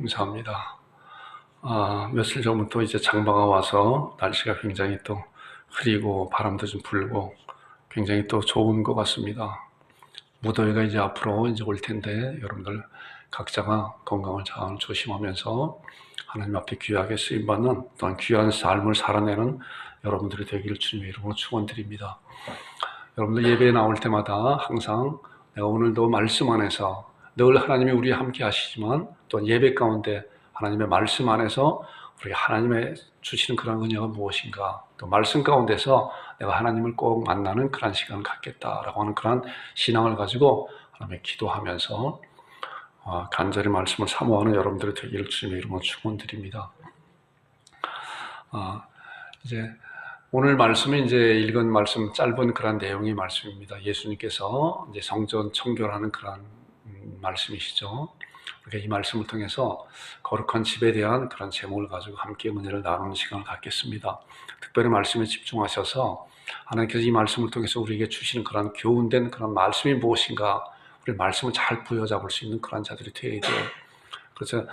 감사합니다. 며칠 전부터 이제 장마가 와서 날씨가 굉장히 또 흐리고 바람도 좀 불고 굉장히 또 좋은 것 같습니다. 무더위가 이제 앞으로 이제 올 텐데 여러분들 각자가 건강을 잘 조심하면서 하나님 앞에 귀하게 쓰임받는 또한 귀한 삶을 살아내는 여러분들이 되기를 주님의 이름으로 축원드립니다. 여러분들 예배에 나올 때마다 항상 내가 오늘도 말씀 안에서 늘 하나님이 우리와 함께 하시지만 또 예배 가운데 하나님의 말씀 안에서 우리 하나님의 주시는 그런 은혜가 무엇인가, 또 말씀 가운데서 내가 하나님을 꼭 만나는 그런 시간을 갖겠다라고 하는 그런 신앙을 가지고 하나님의 기도하면서 간절히 말씀을 사모하는 여러분들이 되기를 주님의 이름으로 축원드립니다. 이제 오늘 말씀은 이제 읽은 말씀 짧은 그런 내용의 말씀입니다. 예수님께서 이제 성전 청결하는 그런 말씀이시죠. 우리가 이 말씀을 통해서 거룩한 집에 대한 그런 제목을 가지고 함께 은혜를 나누는 시간을 갖겠습니다. 특별히 말씀에 집중하셔서 하나님께서 이 말씀을 통해서 우리에게 주시는 그런 교훈된 그런 말씀이 무엇인가, 우리 말씀을 잘 부여잡을 수 있는 그런 자들이 되어야 돼요. 그래서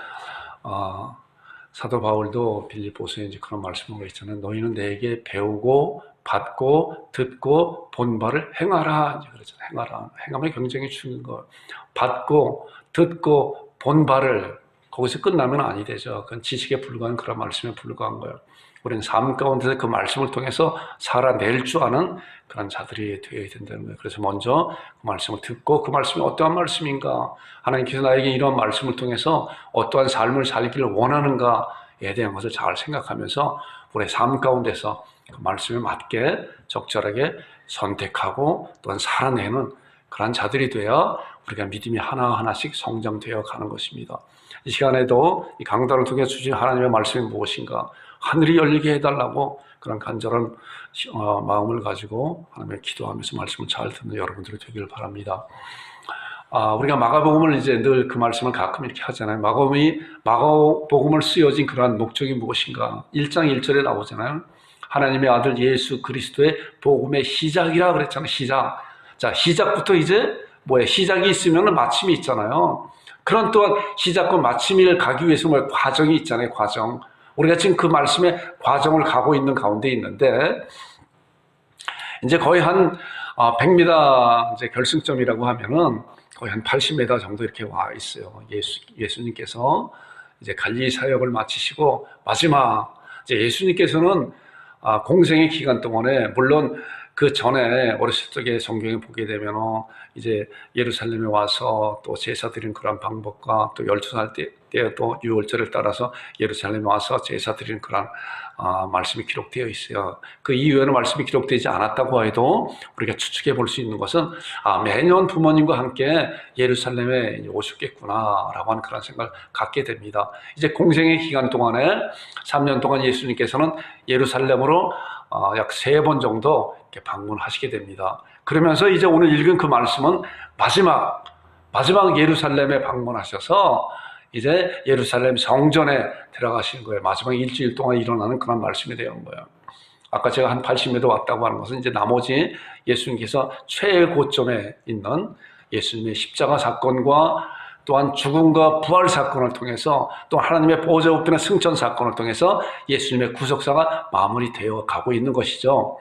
사도 바울도 빌립보서에 이제 그런 말씀을 했잖아요. 너희는 내게 배우고 받고 듣고 본 바를 행하라. 이제 그러잖아요. 행하라. 행하면 굉장히 중요한 거예요. 받고 듣고 본 바를 거기서 끝나면 아니 되죠. 그건 지식에 불과한 그런 말씀에 불과한 거예요. 우리는 삶 가운데서 그 말씀을 통해서 살아낼 줄 아는 그런 자들이 되어야 된다는 거예요. 그래서 먼저 그 말씀을 듣고 그 말씀이 어떠한 말씀인가, 하나님께서 나에게 이런 말씀을 통해서 어떠한 삶을 살기를 원하는가에 대한 것을 잘 생각하면서 우리의 삶 가운데서 그 말씀에 맞게 적절하게 선택하고 또한 살아내는 그런 자들이 되어 우리가 믿음이 하나하나씩 성장되어 가는 것입니다. 이 시간에도 이 강단을 통해 주신 하나님의 말씀이 무엇인가, 하늘이 열리게 해달라고 그런 간절한 마음을 가지고 하나님의 기도하면서 말씀을 잘 듣는 여러분들이 되기를 바랍니다. 우리가 마가복음을 이제 늘 그 말씀을 가끔 이렇게 하잖아요. 마가복음을 쓰여진 그러한 목적이 무엇인가? 1장 1절에 나오잖아요. 하나님의 아들 예수 그리스도의 복음의 시작이라 그랬잖아요. 시작. 자, 시작부터 이제 뭐예요? 시작이 있으면 마침이 있잖아요. 그런 또한 시작과 마침을 가기 위해서 과정이 있잖아요. 과정. 우리가 지금 그 말씀의 과정을 가고 있는 가운데 있는데, 이제 거의 한 100m 이제 결승점이라고 하면은 거의 한 80m 정도 이렇게 와 있어요. 예수님께서 이제 갈릴리 사역을 마치시고 마지막 이제 예수님께서는 공생의 기간 동안에, 물론 그 전에 어렸을 적에 성경에 보게 되면 이제 예루살렘에 와서 또 제사 드리는 그런 방법과 또 12살 때 또 유월절을 따라서 예루살렘에 와서 제사 드리는 그런 말씀이 기록되어 있어요. 그 이후에는 말씀이 기록되지 않았다고 해도 우리가 추측해 볼 수 있는 것은 매년 부모님과 함께 예루살렘에 오셨겠구나라고 하는 그런 생각을 갖게 됩니다. 이제 공생의 기간 동안에 3년 동안 예수님께서는 예루살렘으로 약 3번 정도 이렇게 방문하시게 됩니다. 그러면서 이제 오늘 읽은 그 말씀은 마지막 예루살렘에 방문하셔서 이제 예루살렘 성전에 들어가시는 거예요. 마지막 일주일 동안 일어나는 그런 말씀이 되는 거예요. 아까 제가 한 80m 왔다고 하는 것은 이제 나머지 예수님께서 최고점에 있는 예수님의 십자가 사건과 또한 죽음과 부활 사건을 통해서 또 하나님의 보좌 우편의 승천 사건을 통해서 예수님의 구속사가 마무리되어 가고 있는 것이죠.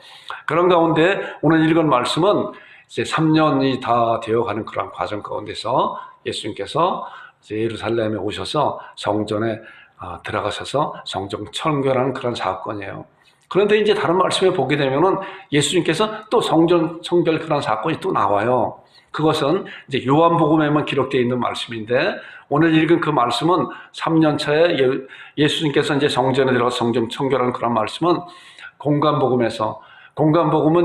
그런 가운데 오늘 읽은 말씀은 이제 3년이 다 되어가는 그런 과정 가운데서 예수님께서 이제 예루살렘에 오셔서 성전에 들어가셔서 성전 청결하는 그런 사건이에요. 그런데 이제 다른 말씀에 보게 되면은 예수님께서 또 성전 청결 그런 사건이 또 나와요. 그것은 이제 요한복음에만 기록되어 있는 말씀인데, 오늘 읽은 그 말씀은 3년 차에 예수님께서 이제 성전에 들어가서 성전 청결하는 그런 말씀은 공간복음은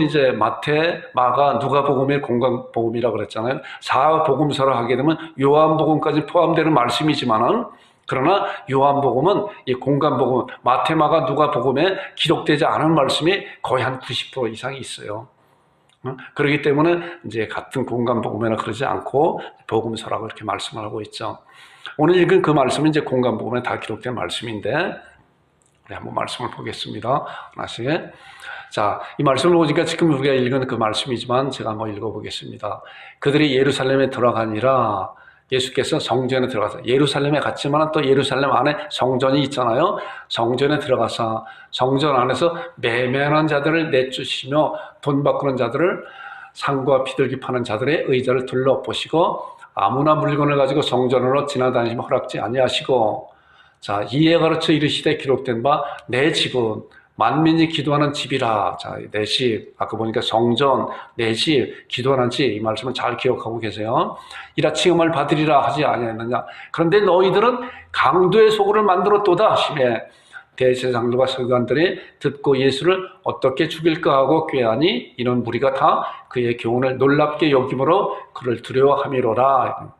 이제 마태, 마가, 누가복음의 공간복음이라고 그랬잖아요. 4복음서를 하게 되면 요한복음까지 포함되는 말씀이지만은, 그러나 요한복음은 이 공간복음, 마태, 마가, 누가복음에 기록되지 않은 말씀이 거의 한 90% 이상이 있어요. 그렇기 때문에 이제 같은 공간복음에나 그러지 않고 복음서라고 이렇게 말씀을 하고 있죠. 오늘 읽은 그 말씀은 이제 공간복음에 다 기록된 말씀인데, 우리 한번 말씀을 보겠습니다. 하나씩. 자, 이 말씀을 보니까 지금 우리가 읽은 그 말씀이지만 제가 한번 읽어보겠습니다. 그들이 예루살렘에 들어가니라. 예수께서 성전에 들어가서 예루살렘에 갔지만 또 예루살렘 안에 성전이 있잖아요. 성전에 들어가서 성전 안에서 매매하는 자들을 내쫓으시며 돈 바꾸는 자들을 상과 비둘기 파는 자들의 의자를 둘러보시고 아무나 물건을 가지고 성전으로 지나다니시면 허락지 아니하시고 자 이에 가르쳐 이르시되 기록된 바 내 집은 만민이 기도하는 집이라. 자, 내 집, 아까 보니까 성전, 내 집, 기도하는 집, 이 말씀을 잘 기억하고 계세요. 이라 칭함을 받으리라 하지 아니하였느냐. 그런데 너희들은 강도의 소굴을 만들었도다 하시매 대제사장들과 서기관들이 듣고 예수를 어떻게 죽일까 하고 꾀하니 이는 무리가 다 그의 교훈을 놀랍게 여김으로 그를 두려워함이로라.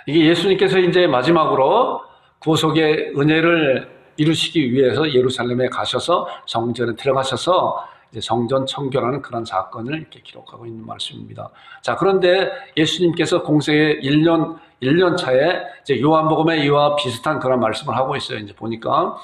이게 예수님께서 이제 마지막으로 구속의 은혜를 이루시기 위해서 예루살렘에 가셔서 성전에 들어가셔서 이제 성전 청결하는 그런 사건을 이렇게 기록하고 있는 말씀입니다. 자, 그런데 예수님께서 공생의 1년 차에 이제 요한복음에 이와 비슷한 그런 말씀을 하고 있어요. 이제 보니까,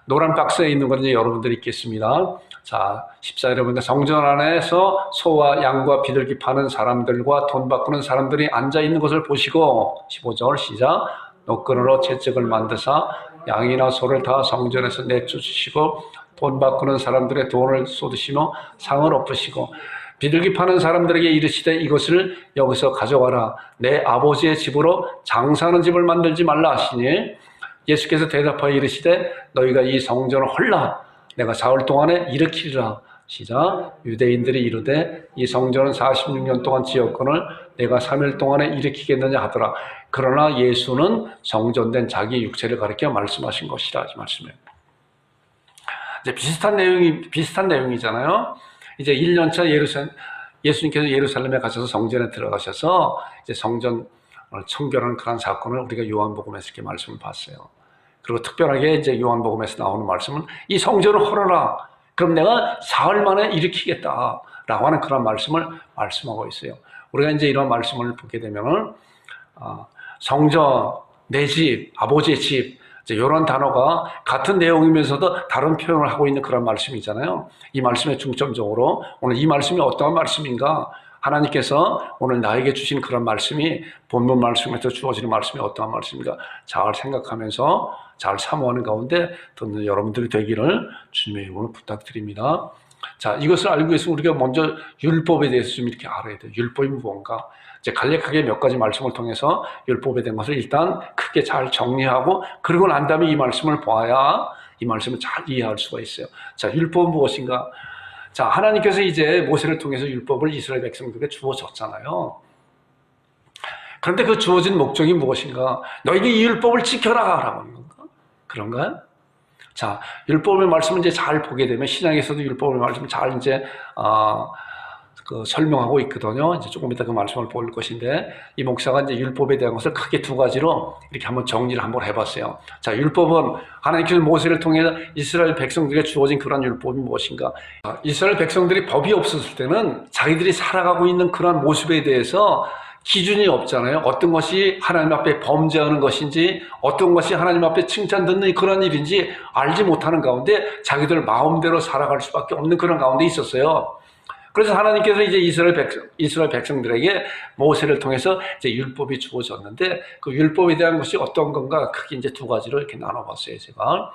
노란 박스에 있는 건 이제 여러분들이 있겠습니다. 자, 14절에 성전 안에서 소와 양과 비둘기 파는 사람들과 돈 바꾸는 사람들이 앉아 있는 것을 보시고, 15절 시작. 노끈으로 채찍을 만드사 양이나 소를 다 성전에서 내쫓으시고 돈 바꾸는 사람들의 돈을 쏟으시며 상을 엎으시고 비둘기 파는 사람들에게 이르시되 이것을 여기서 가져가라. 내 아버지의 집으로 장사하는 집을 만들지 말라 하시니 예수께서 대답하여 이르시되 너희가 이 성전을 헐라 내가 사흘 동안에 일으키리라. 시작. 유대인들이 이르되 이 성전은 46년 동안 지었거늘 내가 3일 동안에 일으키겠느냐 하더라. 그러나 예수는 성전된 자기 육체를 가리켜 말씀하신 것이라. 이 말씀이에요. 이제 비슷한 내용이잖아요. 이제 1년차 예수님께서 예루살렘에 가셔서 성전에 들어가셔서 이제 성전을 청결하는 그런 사건을 우리가 요한복음에서 이렇게 말씀을 봤어요. 그리고 특별하게 이제 요한복음에서 나오는 말씀은 이 성전을 헐어라. 그럼 내가 사흘 만에 일으키겠다라고 하는 그런 말씀을 말씀하고 있어요. 우리가 이제 이런 말씀을 보게 되면은 성전, 내 집, 아버지의 집 이런 단어가 같은 내용이면서도 다른 표현을 하고 있는 그런 말씀이잖아요. 이 말씀에 중점적으로 오늘 이 말씀이 어떠한 말씀인가? 하나님께서 오늘 나에게 주신 그런 말씀이 본문 말씀에서 주어지는 말씀이 어떠한 말씀인가? 잘 생각하면서 잘 사모하는 가운데 듣는 여러분들이 되기를 주님의 이름으로 부탁드립니다. 자, 이것을 알기 위해서 우리가 먼저 율법에 대해서 좀 이렇게 알아야 돼요. 율법이 무언가? 이제 간략하게 몇 가지 말씀을 통해서 율법에 대한 것을 일단 크게 잘 정리하고 그리고 난 다음에 이 말씀을 보아야 이 말씀을 잘 이해할 수가 있어요. 자, 율법은 무엇인가? 자, 하나님께서 이제 모세를 통해서 율법을 이스라엘 백성들에게 주어졌잖아요. 그런데 그 주어진 목적이 무엇인가? 너희가 이 율법을 지켜라! 라고 하는 건가? 그런가요? 자, 율법의 말씀을 이제 잘 보게 되면 신약에서도 율법의 말씀을 잘 이제 설명하고 있거든요. 이제 조금 이따 그 말씀을 볼 것인데 이 목사가 이제 율법에 대한 것을 크게 두 가지로 이렇게 한번 정리를 한번 해봤어요. 자, 율법은 하나님께서 모세를 통해 이스라엘 백성들에게 주어진 그런 율법이 무엇인가? 이스라엘 백성들이 법이 없었을 때는 자기들이 살아가고 있는 그런 모습에 대해서 기준이 없잖아요. 어떤 것이 하나님 앞에 범죄하는 것인지 어떤 것이 하나님 앞에 칭찬 듣는 그런 일인지 알지 못하는 가운데 자기들 마음대로 살아갈 수밖에 없는 그런 가운데 있었어요. 그래서 하나님께서 이제 이스라엘 백성들에게 모세를 통해서 이제 율법이 주어졌는데 그 율법에 대한 것이 어떤 건가 크게 이제 두 가지로 이렇게 나눠봤어요. 제가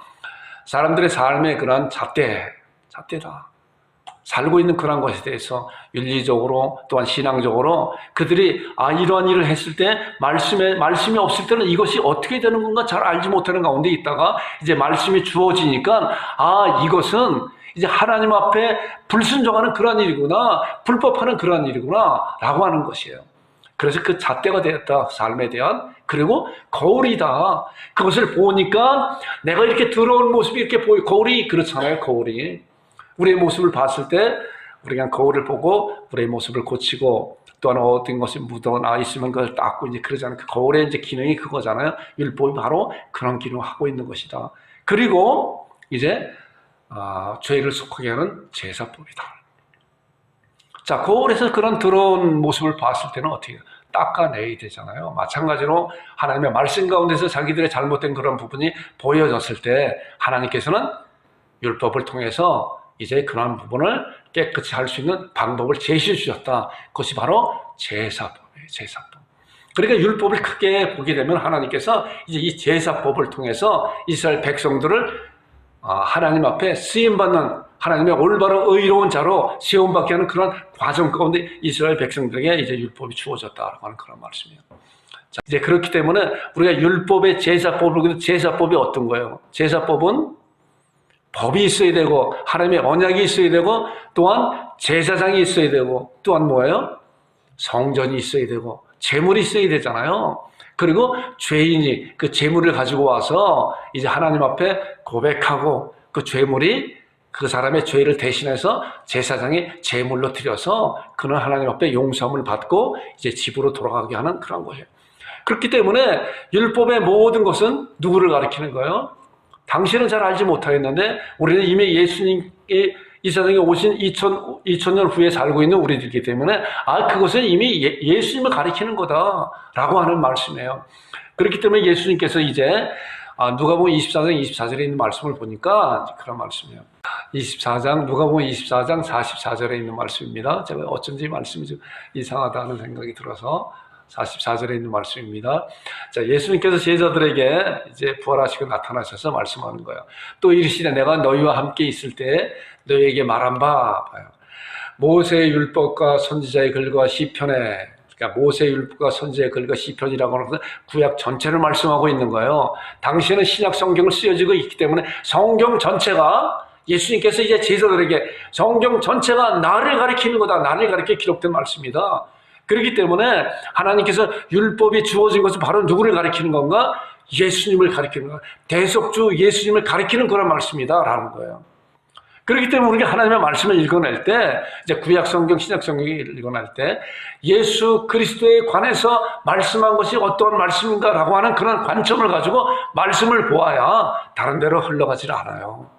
사람들의 삶의 그런 잣대다. 살고 있는 그런 것에 대해서 윤리적으로 또한 신앙적으로 그들이 이러한 일을 했을 때 말씀이 없을 때는 이것이 어떻게 되는 건가 잘 알지 못하는 가운데 있다가 이제 말씀이 주어지니까 이것은 이제 하나님 앞에 불순종하는 그런 일이구나, 불법하는 그런 일이구나 라고 하는 것이에요. 그래서 그 잣대가 되었다, 삶에 대한. 그리고 거울이다. 그것을 보니까 내가 이렇게 더러운 모습이 이렇게 거울이 그렇잖아요. 거울이 우리의 모습을 봤을 때 우리가 그냥 거울을 보고 우리의 모습을 고치고 또한 어떤 것이 묻어나 있으면 그걸 닦고 이제 그러잖아요. 그 거울의 이제 기능이 그거잖아요. 율법이 바로 그런 기능을 하고 있는 것이다. 그리고 이제 죄를 속하게 하는 제사법이다. 자, 거울에서 그런 더러운 모습을 봤을 때는 어떻게 해요? 닦아내야 되잖아요. 마찬가지로 하나님의 말씀 가운데서 자기들의 잘못된 그런 부분이 보여졌을 때 하나님께서는 율법을 통해서 이제 그러한 부분을 깨끗이 할 수 있는 방법을 제시해 주셨다. 그것이 바로 제사법이다. 제사법. 그러니까 율법을 크게 보게 되면 하나님께서 이제 이 제사법을 통해서 이스라엘 백성들을 하나님 앞에 쓰임받는 하나님의 올바로 의로운 자로 세움받게 하는 그런 과정 가운데 이스라엘 백성들에게 이제 율법이 주어졌다라고 하는 그런 말씀이에요. 자, 이제 그렇기 때문에 우리가 율법의 제사법을 보면 제사법이 어떤 거예요? 제사법은 법이 있어야 되고 하나님의 언약이 있어야 되고 또한 제사장이 있어야 되고 또한 뭐예요? 성전이 있어야 되고 제물이 있어야 되잖아요. 그리고 죄인이 그 제물을 가지고 와서 이제 하나님 앞에 고백하고 그 제물이 그 사람의 죄를 대신해서 제사장이 제물로 드려서 그는 하나님 앞에 용서함을 받고 이제 집으로 돌아가게 하는 그런 거예요. 그렇기 때문에 율법의 모든 것은 누구를 가리키는 거예요? 당신은 잘 알지 못하겠는데 우리는 이미 예수님이 이 세상에 오신 2000년 후에 살고 있는 우리들이기 때문에 그것은 이미 예수님을 가리키는 거다라고 하는 말씀이에요. 그렇기 때문에 예수님께서 이제 누가복음 24장 24절에 있는 말씀을 보니까 그런 말씀이에요. 누가복음 24장 44절에 있는 말씀입니다. 제가 어쩐지 말씀이 좀 이상하다는 생각이 들어서 44절에 있는 말씀입니다. 자, 예수님께서 제자들에게 이제 부활하시고 나타나셔서 말씀하는 거예요. 또 이르시되 내가 너희와 함께 있을 때 너희에게 말한 바 봐요. 모세의 율법과 선지자의 글과 시편에 그러니까 모세의 율법과 선지자의 글과 시편이라고 하는 것은 구약 전체를 말씀하고 있는 거예요. 당시에는 신약 성경을 쓰여지고 있기 때문에 성경 전체가 예수님께서 이제 제자들에게 성경 전체가 나를 가리키는 거다. 나를 가리켜 기록된 말씀이다. 그렇기 때문에 하나님께서 율법이 주어진 것은 바로 누구를 가리키는 건가? 예수님을 가리키는 거야. 대속주 예수님을 가리키는 그런 말씀이다라는 거예요. 그렇기 때문에 우리가 하나님의 말씀을 읽어낼 때 이제 구약 성경, 신약 성경을 읽어낼 때 예수 그리스도에 관해서 말씀한 것이 어떠한 말씀인가라고 하는 그런 관점을 가지고 말씀을 보아야 다른 데로 흘러가지 않아요.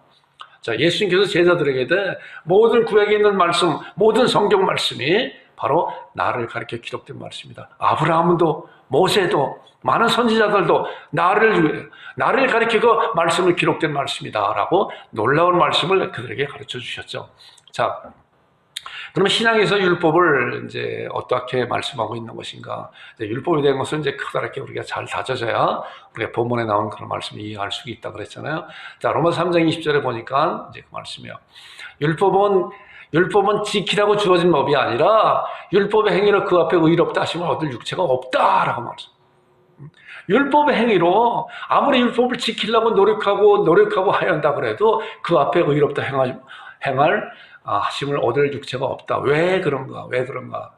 자, 예수님께서 제자들에게 모든 구약에 있는 말씀, 모든 성경 말씀이 바로 나를 가리켜 기록된 말씀이다. 아브라함도 모세도 많은 선지자들도 나를 가리키고 말씀을 기록된 말씀이다라고 놀라운 말씀을 그들에게 가르쳐 주셨죠. 자, 그러면 신앙에서 율법을 이제 어떻게 말씀하고 있는 것인가? 이제 율법에 대한 것은 이제 크다랗게 우리가 잘 다져져야 우리가 본문에 나온 그런 말씀을 이해할 수 있다 그랬잖아요. 자, 로마서 3장 20절에 보니까 이제 그 말씀이요. 율법은 지키라고 주어진 법이 아니라 율법의 행위로 그 앞에 의롭다 하심을 얻을 육체가 없다라고 말씀. 율법의 행위로 아무리 율법을 지키려고 노력하고 하연다 그래도 그 앞에 의롭다 행할 하심을 얻을 육체가 없다. 왜 그런가?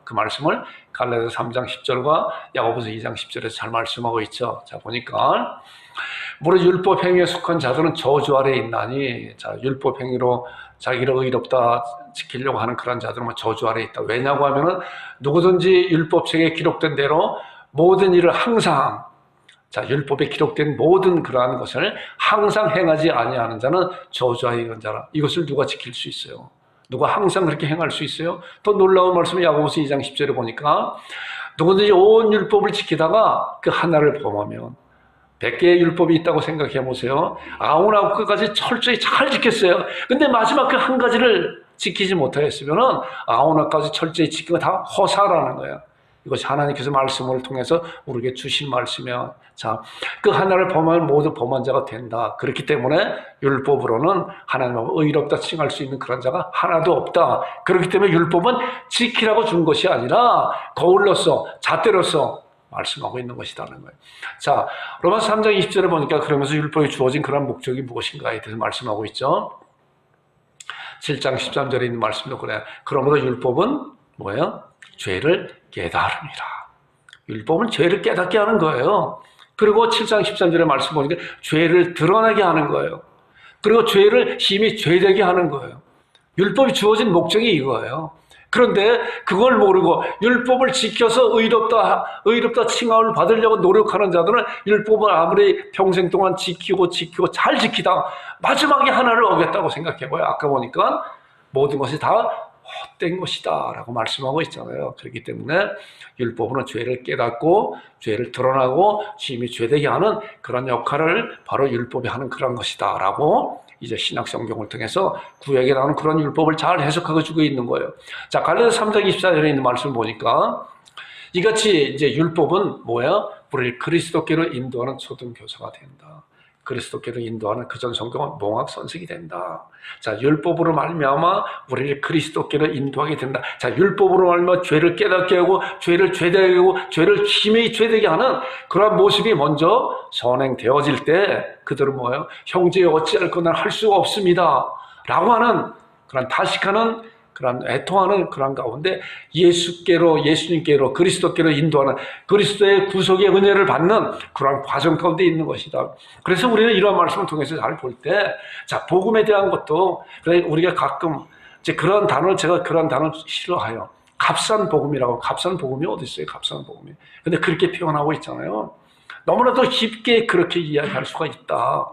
그 말씀을 갈라디아서 3장 10절과 야고보서 2장 10절에서 잘 말씀하고 있죠. 자, 보니까 무릇 율법 행위에 속한 자들은 저주 아래에 있나니, 자, 율법 행위로 자기를 의롭다 지키려고 하는 그런 자들은 저주 아래에 있다. 왜냐고 하면은 누구든지 율법책에 기록된 대로 모든 일을 항상, 자, 율법에 기록된 모든 그러한 것을 항상 행하지 아니하는 자는 저주하에 있는 자라. 이것을 누가 지킬 수 있어요? 누가 항상 그렇게 행할 수 있어요? 더 놀라운 말씀을 야고보서 2장 10절에 보니까 누구든지 온 율법을 지키다가 그 하나를 범하면 100개의 율법이 있다고 생각해 보세요. 99개까지 철저히 잘 지켰어요. 근데 마지막 그 한 가지를 지키지 못하였으면 99가지 철저히 지킨 거 다 허사라는 거예요. 이것이 하나님께서 말씀을 통해서 우리에게 주신 말씀이야. 자, 그 하나를 범하면 모두 범한 자가 된다. 그렇기 때문에 율법으로는 하나님을 의롭다 칭할 수 있는 그런 자가 하나도 없다. 그렇기 때문에 율법은 지키라고 준 것이 아니라 거울로서, 잣대로서 말씀하고 있는 것이라는 거예요. 자, 로마서 3장 20절에 보니까 그러면서 율법이 주어진 그런 목적이 무엇인가에 대해서 말씀하고 있죠. 7장 13절에 있는 말씀도 그래요. 그러므로 율법은 뭐예요? 죄를 깨달음이라. 율법은 죄를 깨닫게 하는 거예요. 그리고 7장 13절의 말씀 보니까 죄를 드러나게 하는 거예요. 그리고 죄를 심히 죄되게 하는 거예요. 율법이 주어진 목적이 이거예요. 그런데 그걸 모르고 율법을 지켜서 의롭다 칭함을 받으려고 노력하는 자들은 율법을 아무리 평생 동안 지키고 잘 지키다 마지막에 하나를 어겼다고 생각해봐요. 아까 보니까 모든 것이 다 헛된 것이다 라고 말씀하고 있잖아요. 그렇기 때문에 율법은 죄를 깨닫고 죄를 드러나고 심히 죄되게 하는 그런 역할을 바로 율법이 하는 그런 것이다 라고 이제 신약 성경을 통해서 구약에 나오는 그런 율법을 잘 해석하고 주고 있는 거예요. 자, 갈라디아서 3장 24절에 있는 말씀을 보니까 이같이 이제 율법은 뭐예요? 우리를 그리스도께로 인도하는 초등교사가 된다. 그리스도께로 인도하는 그전 성경은 몽학선생이 된다. 자, 율법으로 말미암아 우리를 그리스도께로 인도하게 된다. 자, 율법으로 말미암아 죄를 깨닫게 하고 죄를 죄되게 하고 죄를 심히 죄되게 하는 그러한 모습이 먼저 선행되어질 때 그들은 뭐예요? 형제 어찌할 거나 할 수가 없습니다. 라고 하는 그런 다식하는 그런 애통하는 그런 가운데 예수님께로 그리스도께로 인도하는 그리스도의 구속의 은혜를 받는 그런 과정 가운데 있는 것이다. 그래서 우리는 이런 말씀을 통해서 잘 볼 때, 자, 복음에 대한 것도 우리가 가끔 이제 그런 단어를 제가 그런 단어를 싫어해요. 값싼 복음이라고. 값싼 복음이 어디 있어요? 값싼 복음이. 근데 그렇게 표현하고 있잖아요. 너무나도 깊게 그렇게 이야기할 수가 있다.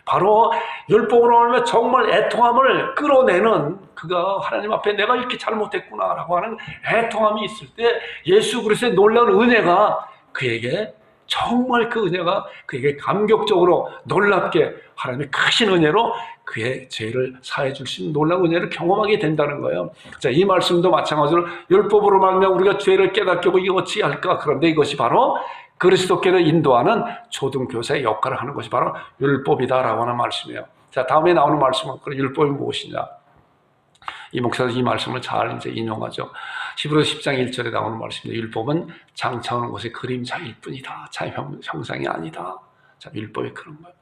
바로 율법으로 하면 정말 애통함을 끌어내는 그가 하나님 앞에 내가 이렇게 잘못했구나라고 하는 애통함이 있을 때 예수 그리스도의 놀라운 은혜가 그에게 정말 그 은혜가 그에게 감격적으로 놀랍게 하나님의 크신 은혜로 그의 죄를 사해 줄 수 있는 놀라운 은혜를 경험하게 된다는 거예요. 자, 이 말씀도 마찬가지로 율법으로 말하면 우리가 죄를 깨닫게 하고 이게 어찌 할까? 그런데 이것이 바로 그리스도께로 인도하는 초등교사의 역할을 하는 것이 바로 율법이다라고 하는 말씀이에요. 자, 다음에 나오는 말씀은 그 율법이 무엇이냐? 이 목사도 이 말씀을 잘 이제 인용하죠. 히브리서 10장 1절에 나오는 말씀인데 율법은 장차오는 것의 그림자일 뿐이다. 참 형상이 아니다. 자, 율법이 그런 거예요.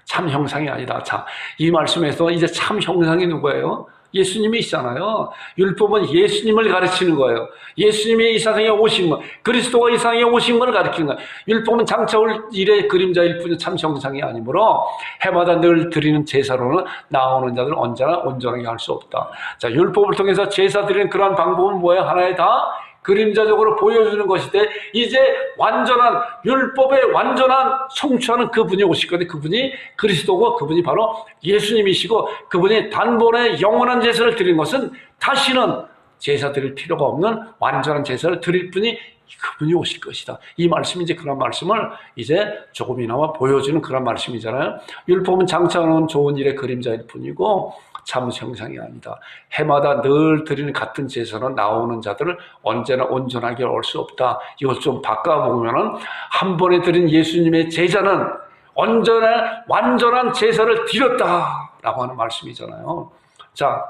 참 형상이 아니다. 자, 이 말씀에서 이제 참 형상이 누구예요? 예수님이시잖아요. 율법은 예수님을 가르치는 거예요. 예수님이 이 세상에 오신 것, 그리스도가 이 세상에 오신 것을 가르치는 거예요. 율법은 장차 올 일의 그림자일 뿐이 참 형상이 아니므로 해마다 늘 드리는 제사로는 나오는 자들 언제나 온전하게 할 수 없다. 자, 율법을 통해서 제사 드리는 그러한 방법은 뭐예요? 하나의 다 그림자적으로 보여주는 것인데 이제 완전한 율법의 완전한 성취하는 그분이 오실 건데 그분이 그리스도고 그분이 바로 예수님이시고 그분이 단번에 영원한 제사를 드리는 것은 다시는 제사 드릴 필요가 없는 완전한 제사를 드릴 분이 그분이 오실 것이다. 이 말씀이 이제 그런 말씀을 이제 조금이나마 보여주는 그런 말씀이잖아요. 율법은 장차오는 좋은 일의 그림자일 뿐이고 참 형상이 아니다. 해마다 늘 드리는 같은 제사로 나오는 자들을 언제나 온전하게 올 수 없다. 이걸 좀 바꿔보면은 한 번에 드린 예수님의 제자는 언제나 완전한 제사를 드렸다라고 하는 말씀이잖아요. 자,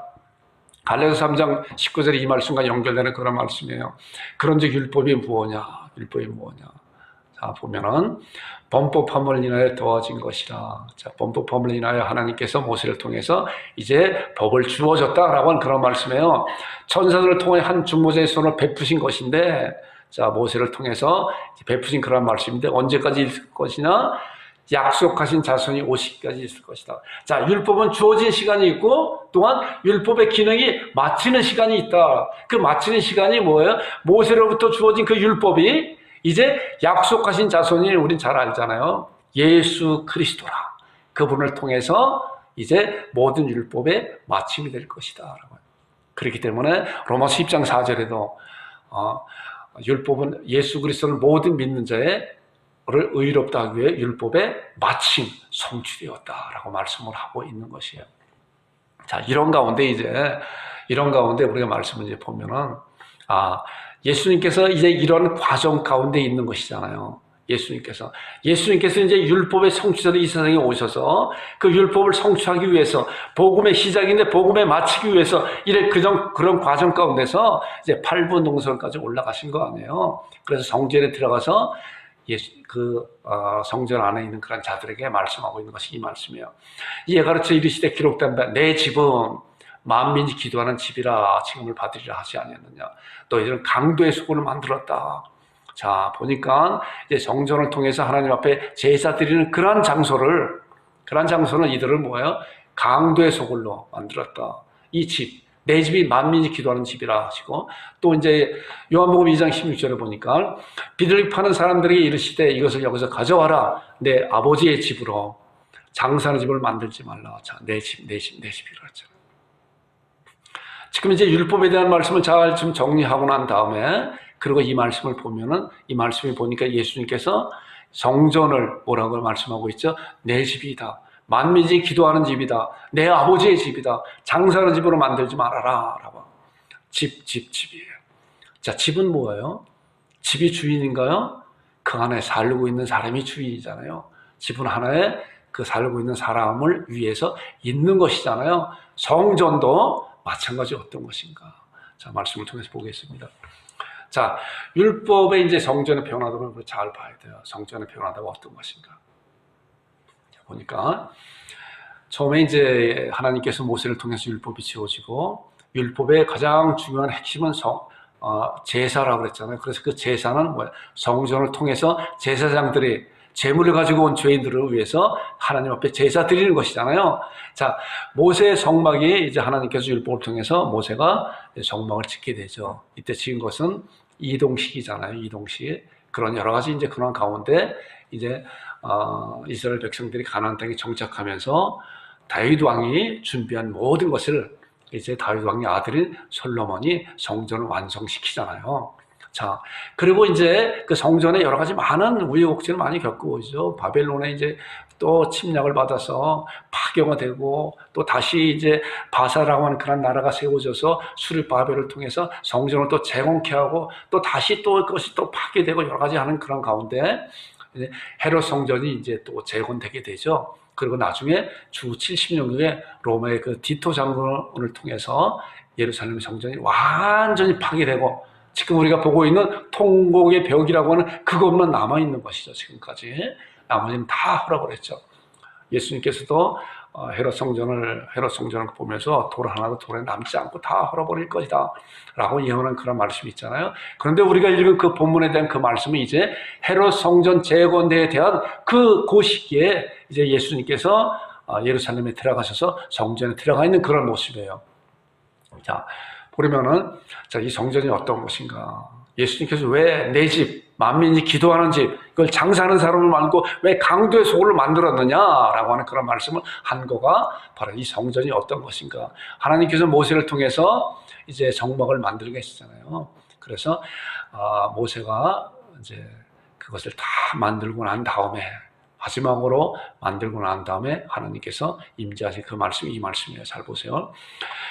갈라디아서 3장 19절에 이 말씀과 연결되는 그런 말씀이에요. 그런즉 율법이 무엇냐? 율법이 무엇냐? 자, 보면은 범법함을 인하여 더워진 것이라. 자, 범법함을 인하여 하나님께서 모세를 통해서 이제 법을 주어졌다라고 하는 그런 말씀이에요. 천사들을 통해 한 중보자의 손을 베푸신 것인데, 자, 모세를 통해서 베푸신 그런 말씀인데 언제까지 있을 것이냐? 약속하신 자손이 오시기까지 있을 것이다. 자, 율법은 주어진 시간이 있고 또한 율법의 기능이 마치는 시간이 있다. 그 마치는 시간이 뭐예요? 모세로부터 주어진 그 율법이 이제 약속하신 자손이 우린 잘 알잖아요. 예수 그리스도라. 그분을 통해서 이제 모든 율법의 마침이 될 것이다. 그렇기 때문에 로마서 10장 4절에도 율법은 예수 그리스도를 모든 믿는 자의 를 의롭다 하기 위해 율법의 마침 성취되었다라고 말씀을 하고 있는 것이에요. 자, 이런 가운데 우리가 말씀을 이제 보면은 예수님께서 이제 이런 과정 가운데 있는 것이잖아요. 예수님께서 이제 율법의 성취자로 이 세상에 오셔서 그 율법을 성취하기 위해서 복음의 시작인데 복음에 마치기 위해서 그런 과정 가운데서 이제 8부 농설까지 올라가신 거 아니에요. 그래서 성전에 들어가서 성전 안에 있는 그런 자들에게 말씀하고 있는 것이 이 말씀이에요. 이에 가르쳐 이르시되 기록된 바 내 집은 만민이 기도하는 집이라 칭함을 받으리라 하지 아니했느냐. 너희들은 강도의 소굴을 만들었다. 자, 보니까 이제 성전을 통해서 하나님 앞에 제사 드리는 그런 장소는 이들을 뭐예요? 강도의 소굴로 만들었다. 이 집, 내 집이 만민이 기도하는 집이라 하시고 또 이제 요한복음 2장 16절에 보니까 비둘기 파는 사람들에게 이르시되 이것을 여기서 가져와라. 내 아버지의 집으로 장사하는 집을 만들지 말라. 자, 내 집이라 했잖아요. 지금 이제 율법에 대한 말씀을 잘 좀 정리하고 난 다음에 그리고 이 말씀을 보면은 이 말씀을 보니까 예수님께서 성전을 뭐라고 말씀하고 있죠? 내 집이다. 만민이 기도하는 집이다. 내 아버지의 집이다. 장사하는 집으로 만들지 말아라. 라고. 집이에요. 자, 집은 뭐예요? 집이 주인인가요? 그 안에 살고 있는 사람이 주인이잖아요. 집은 하나에 그 살고 있는 사람을 위해서 있는 것이잖아요. 성전도 마찬가지 어떤 것인가? 자, 말씀을 통해서 보겠습니다. 자, 율법의 이제 성전의 변화도를 잘 봐야 돼요. 성전의 변화도가 어떤 것인가? 자, 보니까 처음에 이제 하나님께서 모세를 통해서 율법이 지어지고 율법의 가장 중요한 핵심은 제사라고 그랬잖아요. 그래서 그 제사는 뭐예요? 성전을 통해서 제사장들이 제물을 가지고 온 죄인들을 위해서 하나님 앞에 제사 드리는 것이잖아요. 자, 모세의 성막이 이제 하나님께서 율법을 통해서 모세가 성막을 짓게 되죠. 이때 지은 것은 이동식이잖아요. 이동식. 그런 여러 가지 이제 그런 가운데 이제 이스라엘 백성들이 가나안 땅에 정착하면서 다윗 왕이 준비한 모든 것을 이제 다윗 왕의 아들인 솔로몬이 성전을 완성시키잖아요. 자, 그리고 이제 그 성전에 여러 가지 많은 우여곡절을 많이 겪고 오죠. 바벨론에 이제 또 침략을 받아서 파괴가 되고 또 다시 이제 바사라고 하는 그런 나라가 세워져서 수르바벨을 통해서 성전을 또 재건케 하고 또 다시 또 그것이 또 파괴되고 여러 가지 하는 그런 가운데 헤롯 성전이 이제 또 재건되게 되죠. 그리고 나중에 주 70년 후에 로마의 그 디토 장군을 통해서 예루살렘 성전이 완전히 파괴되고 지금 우리가 보고 있는 통곡의 벽이라고 하는 그것만 남아있는 것이죠. 지금까지. 나머지는 다 헐어버렸죠. 예수님께서도 헤롯 성전을 보면서 돌 하나도 돌에 남지 않고 다 헐어버릴 것이다 라고 예언한 그런 말씀이 있잖아요. 그런데 우리가 읽은 그 본문에 대한 그 말씀은 이제 헤롯 성전 재건대에 대한 그 시기에 이제 예수님께서 예루살렘에 들어가셔서 성전에 들어가 있는 그런 모습이에요. 자, 보려면은 이 성전이 어떤 것인가? 예수님께서 왜 내 집, 만민이 기도하는 집, 그걸 장사하는 사람을 만들고 왜 강도의 소굴을 만들었느냐라고 하는 그런 말씀을 한 거가 바로 이 성전이 어떤 것인가? 하나님께서 모세를 통해서 이제 성막을 만들게 했잖아요. 그래서 모세가 이제 그것을 다 만들고 난 다음에 마지막으로 만들고 난 다음에 하나님께서 임재하신 그 말씀이 이 말씀이에요. 잘 보세요.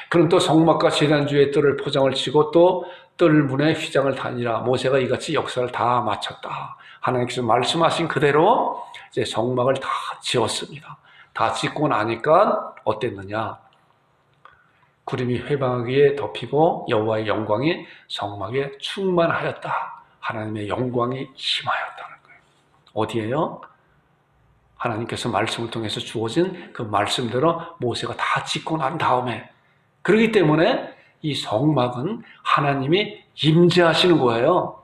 그럼 또 성막과 제단주의 뜰을 포장을 치고 또 뜰문에 휘장을 다니라. 모세가 이같이 역사를 다 마쳤다. 하나님께서 말씀하신 그대로 이제 성막을 다 지었습니다. 다 짓고 나니까 어땠느냐? 구름이 회방하기에 덮이고 여호와의 영광이 성막에 충만하였다. 하나님의 영광이 임하였다는 거예요. 어디에요? 하나님께서 말씀을 통해서 주어진 그 말씀대로 모세가 다 짓고 난 다음에, 그렇기 때문에 이 성막은 하나님이 임재하시는 거예요.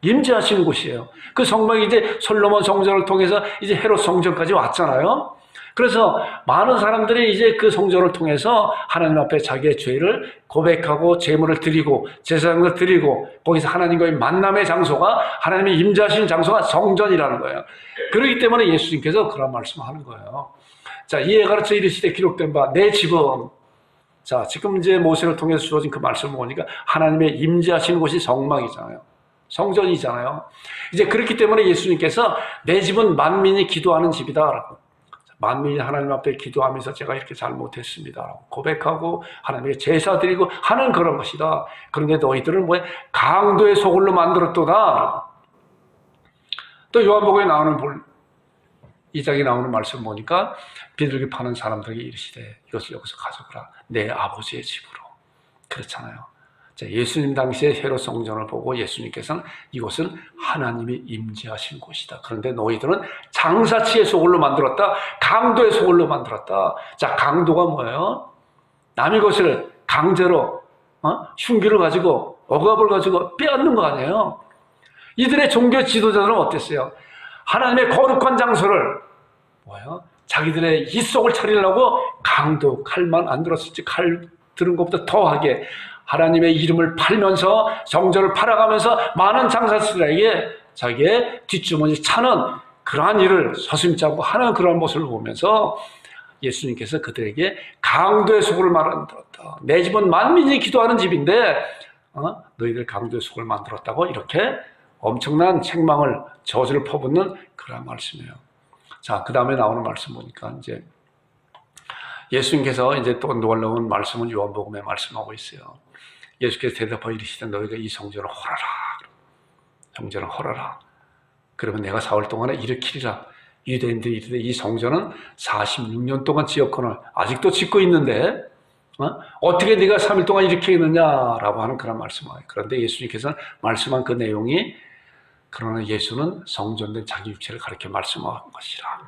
임재하시는 곳이에요. 그 성막이 이제 솔로몬 성전을 통해서 이제 헤롯 성전까지 왔잖아요. 그래서 많은 사람들이 이제 그 성전을 통해서 하나님 앞에 자기의 죄를 고백하고 제물을 드리고 제사장을 드리고 거기서 하나님과의 만남의 장소가, 하나님이 임재하시는 장소가 성전이라는 거예요. 그렇기 때문에 예수님께서 그런 말씀을 하는 거예요. 자, 이에 가르쳐 이르시되 기록된 바 내 집은, 자, 지금 이제 모세를 통해서 주어진 그 말씀을 보니까 하나님의 임재하시는 곳이 성막이잖아요. 성전이잖아요. 이제 그렇기 때문에 예수님께서 내 집은 만민이 기도하는 집이다라고, 만민이 하나님 앞에 기도하면서 제가 이렇게 잘못했습니다 고백하고 하나님께 제사 드리고 하는 그런 것이다. 그런데 너희들은 뭐야? 강도의 소굴로 만들었도다. 또 요한복음에 나오는 2장에 나오는 말씀 보니까 비둘기 파는 사람들에게 이르시되 이것을 여기서 가져오라. 내 아버지의 집으로. 그렇잖아요. 예수님 당시에 헤롯 성전을 보고 예수님께서는 이곳은 하나님이 임재하신 곳이다. 그런데 너희들은 장사치의 소굴로 만들었다. 강도의 소굴로 만들었다. 자, 강도가 뭐예요? 남의 것을 강제로 흉기를 가지고 억압을 가지고 빼앗는 거 아니에요? 이들의 종교 지도자들은 어땠어요? 하나님의 거룩한 장소를 뭐예요? 자기들의 입속을 차리려고 강도, 칼만 안 들었을지 칼 들은 것보다 더하게 하나님의 이름을 팔면서 성전을 팔아가면서 많은 장사들에게 자기의 뒷주머니 차는 그러한 일을 서슴지 않고 하는 그런 모습을 보면서 예수님께서 그들에게 강도의 소굴을 만들었다. 내 집은 만민이 기도하는 집인데 너희들 강도의 소굴을 만들었다고 이렇게 엄청난 책망을, 저주를 퍼붓는 그런 말씀이에요. 자, 그 다음에 나오는 말씀 보니까 이제 예수님께서 이제 또 놀라운 말씀은 요한복음에 말씀하고 있어요. 예수께서 대답하여 이르시되 너희가 이 성전을 헐어라. 성전을 헐어라. 그러면 내가 4월 동안에 일으키리라. 유대인들이 이르되 이 성전은 46년 동안 지었거늘 아직도 짓고 있는데 어떻게 네가 3일 동안 일으키겠느냐라고 하는 그런 말씀을 해요. 그런데 예수님께서는 말씀한 그 내용이 그러나 예수는 성전된 자기 육체를 가리켜 말씀한 것이라.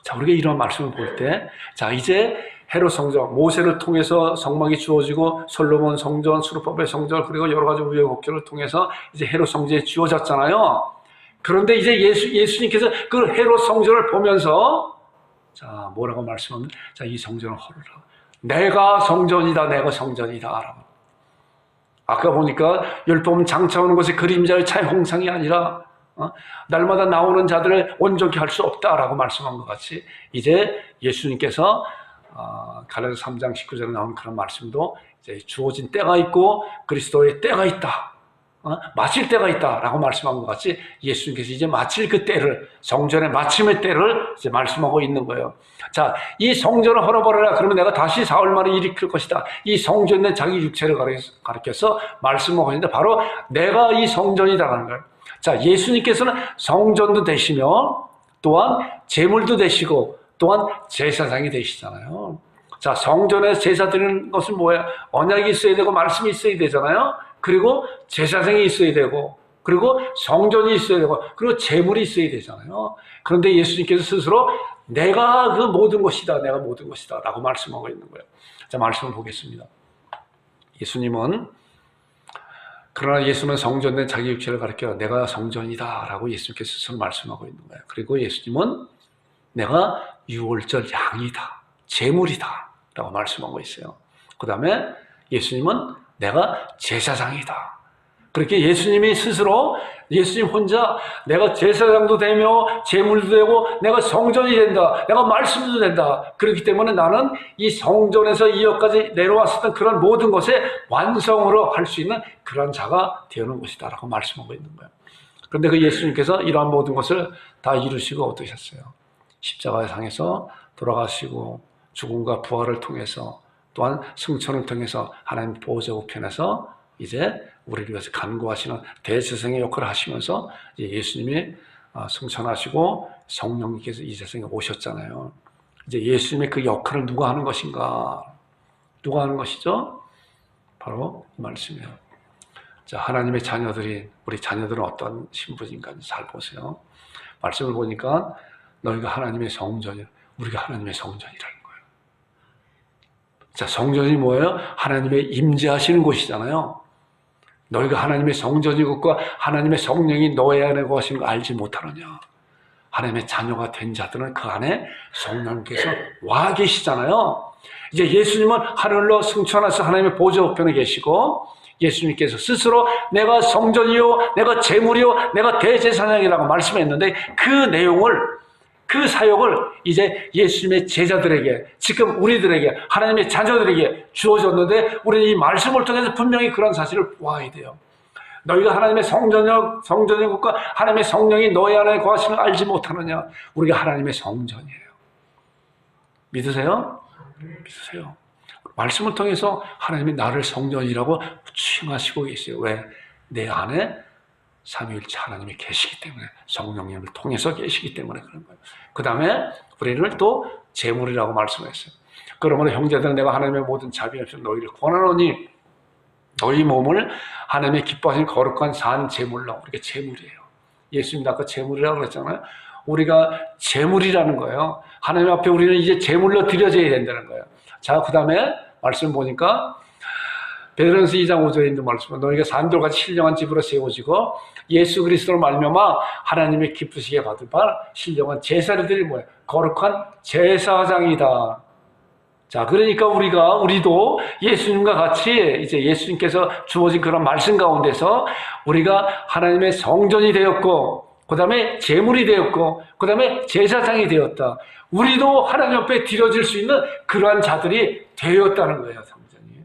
자, 우리가 이런 말씀을 볼 때, 자, 이제 헤롯 성전, 모세를 통해서 성막이 주어지고 솔로몬 성전, 수르바벨 성전, 그리고 여러 가지 우여곡절을 통해서 이제 헤롯 성전이 주어졌잖아요. 그런데 이제 예수님께서 그 헤롯 성전을 보면서 자, 뭐라고 말씀합니까? 자, 이 성전을 헐어라. 내가 성전이다, 내가 성전이다. 라고. 아까 보니까 율법은 장차오는 것의 그림자의 차의 홍상이 아니라 날마다 나오는 자들을 온전히 할 수 없다라고 말씀한 것 같이 이제 예수님께서 갈라디아서 3장 19절에 나온 그런 말씀도 이제 주어진 때가 있고 그리스도의 때가 있다. 마칠 때가 있다라고 말씀한 것 같이 예수님께서 이제 마칠 그 때를 성전의 마침의 때를 이제 말씀하고 있는 거예요. 자, 이 성전을 헐어버려라. 그러면 내가 다시 4월 만에 일으킬 것이다. 이 성전은 자기 육체를 가리켜서 말씀하고 있는데 바로 내가 이 성전이다라는 거예요. 자, 예수님께서는 성전도 되시며 또한 제물도 되시고 또한 제사장이 되시잖아요. 자, 성전에서 제사 드리는 것은 뭐예요? 언약이 있어야 되고 말씀이 있어야 되잖아요. 그리고 제사장이 있어야 되고 그리고 성전이 있어야 되고 그리고 제물이 있어야 되잖아요. 그런데 예수님께서 스스로 내가 그 모든 것이다, 내가 모든 것이다 라고 말씀하고 있는 거예요. 자, 말씀을 보겠습니다. 그러나 예수는 성전된 자기 육체를 가리켜 내가 성전이다 라고 예수님께서 스스로 말씀하고 있는 거예요. 그리고 예수님은 내가 유월절 양이다, 제물이다 라고 말씀하고 있어요. 그 다음에 예수님은 내가 제사장이다. 그렇게 예수님이 스스로 예수님 혼자 내가 제사장도 되며 제물도 되고 내가 성전이 된다. 내가 말씀도 된다. 그렇기 때문에 나는 이 성전에서 이역까지 내려왔었던 그런 모든 것의 완성으로 할 수 있는 그런 자가 되는 것이다 라고 말씀하고 있는 거예요. 그런데 그 예수님께서 이러한 모든 것을 다 이루시고 어떠셨어요? 십자가의 상에서 돌아가시고 죽음과 부활을 통해서 또한 승천을 통해서 하나님 보호자 우편에서 이제 우리를 위해서 간구하시는 대제사장의 역할을 하시면서 이제 예수님이 승천하시고 성령님께서 이 세상에 오셨잖아요. 이제 예수님의 그 역할을 누가 하는 것인가? 누가 하는 것이죠? 바로 이 말씀이에요. 자, 하나님의 자녀들인 우리 자녀들은 어떤 신분인가 잘 보세요. 말씀을 보니까 너희가 하나님의 성전이야. 우리가 하나님의 성전이라는 거예요. 자, 성전이 뭐예요? 하나님의 임재하시는 곳이잖아요. 너희가 하나님의 성전이고 하나님의 성령이 너희 안에 거하시는 거 알지 못하느냐. 하나님의 자녀가 된 자들은 그 안에 성령께서 와 계시잖아요. 이제 예수님은 하늘로 승천하셔서 하나님의 보좌 우편에 계시고 예수님께서 스스로 내가 성전이요, 내가 제물이요, 내가 대제사장이라고 말씀했는데 그 내용을 그 사역을 이제 예수님의 제자들에게 지금 우리들에게 하나님의 자녀들에게 주어졌는데 우리는 이 말씀을 통해서 분명히 그런 사실을 보아야 돼요. 너희가 하나님의 성전이고 하나님의 성령이 너희 안에 거하시는 걸 알지 못하느냐. 우리가 하나님의 성전이에요. 믿으세요? 믿으세요. 말씀을 통해서 하나님이 나를 성전이라고 칭하시고 계세요. 왜? 내 안에 삼위일체 하나님이 계시기 때문에 성령님을 통해서 계시기 때문에 그런 거예요. 그 다음에 우리를 또 제물이라고 말씀했어요. 그러므로 형제들은 내가 하나님의 모든 자비 없이 너희를 권하노니 너희 몸을 하나님의 기뻐하시는 거룩한 산 제물로. 우리가 제물이에요. 예수님도 아까 제물이라고 그랬잖아요. 우리가 제물이라는 거예요. 하나님 앞에 우리는 이제 제물로 드려져야 된다는 거예요. 자, 그 다음에 말씀 보니까 베드로전서 2장 5절에 있는 말씀은 너희가 산돌같이 신령한 집으로 세워지고 예수 그리스도로 말미암아 하나님의 기쁘시게 받을 바 신령한 제사를 드릴 뭐예요? 거룩한 제사장이다. 자, 그러니까 우리도 예수님과 같이 이제 예수님께서 주어진 그런 말씀 가운데서 우리가 하나님의 성전이 되었고 그 다음에 제물이 되었고 그 다음에 제사장이 되었다. 우리도 하나님 앞에 드려질 수 있는 그러한 자들이 되었다는 거예요. 성전이.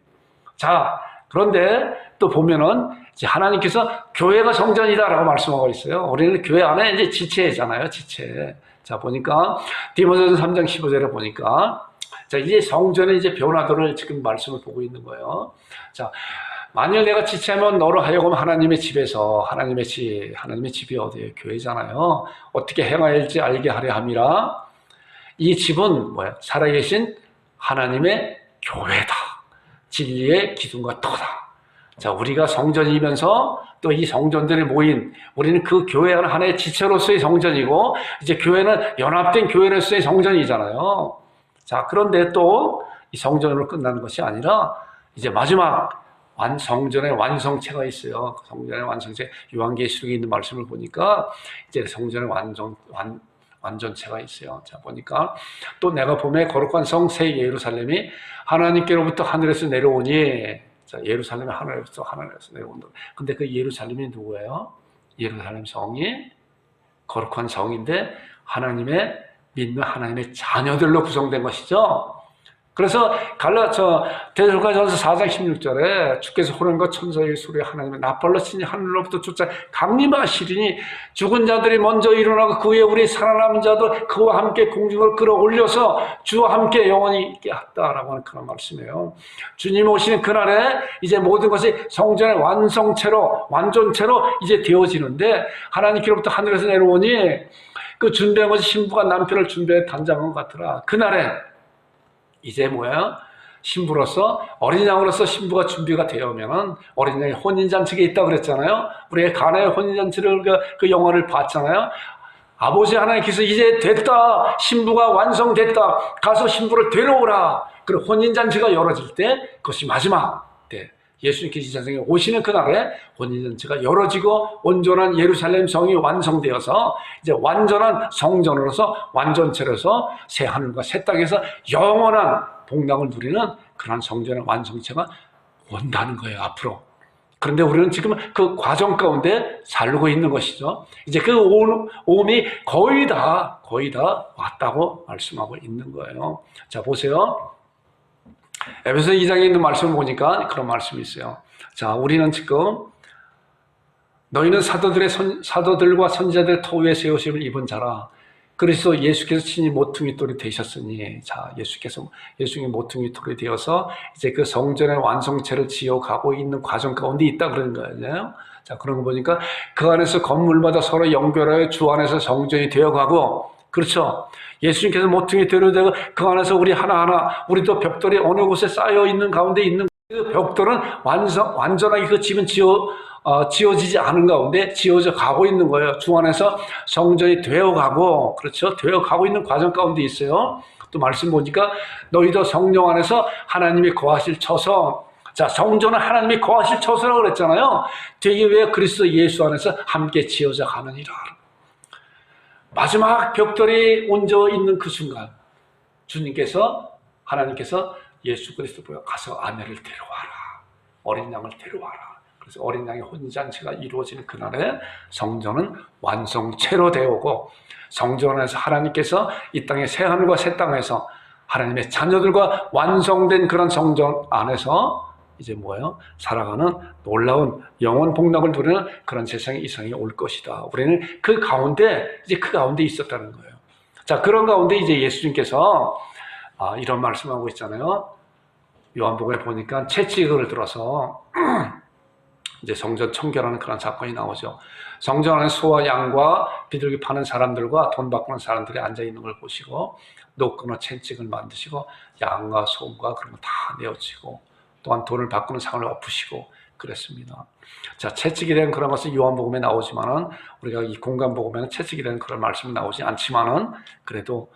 자, 그런데 또 보면은 이제 하나님께서 교회가 성전이다라고 말씀하고 있어요. 우리는 교회 안에 이제 지체잖아요. 지체. 자, 보니까 디모데전서 3장 15절에 보니까 자, 이제 성전의 이제 변화도를 지금 말씀을 보고 있는 거예요. 자, 만일 내가 지체하면 너로 하여금 하나님의 집에서 하나님의 집이 어디예요? 교회잖아요. 어떻게 행해야 할지 알게 하려 함이라. 이 집은 뭐야? 살아계신 하나님의 교회다. 진리의 기둥과 터다. 자, 우리가 성전이면서 또 이 성전들이 모인, 우리는 그 교회는 하나의 지체로서의 성전이고, 이제 교회는 연합된 교회로서의 성전이잖아요. 자, 그런데 또 이 성전으로 끝나는 것이 아니라 이제 마지막 성전의 완성체가 있어요. 성전의 완성체, 요한계시록에 있는 말씀을 보니까 이제 성전의 완전체가 있어요. 자, 보니까 또 내가 봄에 거룩한 성 새 예루살렘이 하나님께로부터 하늘에서 내려오니, 자, 예루살렘이 하늘에서 내려온다. 근데 그 예루살렘이 누구예요? 예루살렘 성이 거룩한 성인데 하나님의 믿는 하나님의 자녀들로 구성된 것이죠. 그래서 데살로니가전서 4장 16절에 주께서 호련과 천사의 소리에 하나님의 나팔로 치니 하늘로부터 쫓아 강림하시리니 죽은 자들이 먼저 일어나고 그 후에 우리 살아남은 자도 그와 함께 공중을 끌어올려서 주와 함께 영원히 있게 했다라고 하는 그런 말씀이에요. 주님 오시는 그날에 이제 모든 것이 성전의 완전체로 이제 되어지는데, 하나님께로부터 하늘에서 내려오니 그 준비한 것이 신부가 남편을 준비해 단장한 것 같더라. 그날에 이제 뭐야? 신부로서, 어린 양으로서 신부가 준비가 되어오면은, 어린 양이 혼인잔치가 있다고 그랬잖아요. 우리가 가나의 혼인잔치를 그 영화를 봤잖아요. 아버지 하나님께서 이제 됐다, 신부가 완성됐다, 가서 신부를 데려오라. 그리고 혼인잔치가 열어질 때, 그것이 마지막 때, 예수님께서 이 세상에 오시는 그날에 혼인잔치가 열어지고 온전한 예루살렘 성이 완성되어서 이제 완전한 성전으로서, 완전체로서 새 하늘과 새 땅에서 영원한 복락을 누리는 그런 성전의 완성체가 온다는 거예요, 앞으로. 그런데 우리는 지금 그 과정 가운데 살고 있는 것이죠. 이제 그 오음이 거의 다 왔다고 말씀하고 있는 거예요. 자, 보세요. 에베소 2장에 있는 말씀을 보니까 그런 말씀이 있어요. 자, 우리는 지금 너희는 사도들과 선지자들의 터 위에 세우심을 입은 자라. 그래서 예수께서 친히 모퉁이 돌이 되셨으니, 자, 예수님이 모퉁이 돌이 되어서 이제 그 성전의 완성체를 지어가고 있는 과정 가운데 있다 그러는 거예요. 자, 그런 거 보니까 그 안에서 건물마다 서로 연결하여 주 안에서 성전이 되어가고, 그렇죠. 예수님께서 모퉁이 돌이 되고 그 안에서 우리 하나하나, 우리도 벽돌이 어느 곳에 쌓여 있는 가운데 있는 그 벽돌은 완전하게 그 집은 지어지지 않은 가운데 지어져 가고 있는 거예요. 주 안에서 성전이 되어가고, 그렇죠. 되어가고 있는 과정 가운데 있어요. 또 말씀 보니까 너희도 성령 안에서 하나님이 거하실 처소. 자, 성전은 하나님이 거하실 처소라고 그랬잖아요. 되기 위해 그리스도 예수 안에서 함께 지어져 가느니라. 마지막 벽돌이 얹어 있는 그 순간, 하나님께서 예수 그리스도 보여 가서 아내를 데려와라. 어린 양을 데려와라. 그래서 어린 양의 혼인잔치가 이루어지는 그날에 성전은 완성체로 되어오고, 성전에서 하나님께서 이 땅의 새 하늘과 새 땅에서 하나님의 자녀들과 완성된 그런 성전 안에서 이제 뭐예요? 살아가는 놀라운 영원 복락을 누리는 그런 세상이 이 세상에 올 것이다. 우리는 그 가운데 있었다는 거예요. 자, 그런 가운데 이제 예수님께서 이런 말씀하고 있잖아요. 요한복음에 보니까 채찍을 들어서 이제 성전 청결하는 그런 사건이 나오죠. 성전 안에 소와 양과 비둘기 파는 사람들과 돈 바꾸는 사람들이 앉아 있는 걸 보시고 노끈어 채찍을 만드시고 양과 소과 그런 거 다 내어치고, 또한 돈을 바꾸는 상을 엎으시고 그랬습니다. 자, 채찍이 된 그런 것은 요한복음에 나오지만은, 우리가 이 공간복음에는 채찍이 된 그런 말씀은 나오지 않지만은, 그래도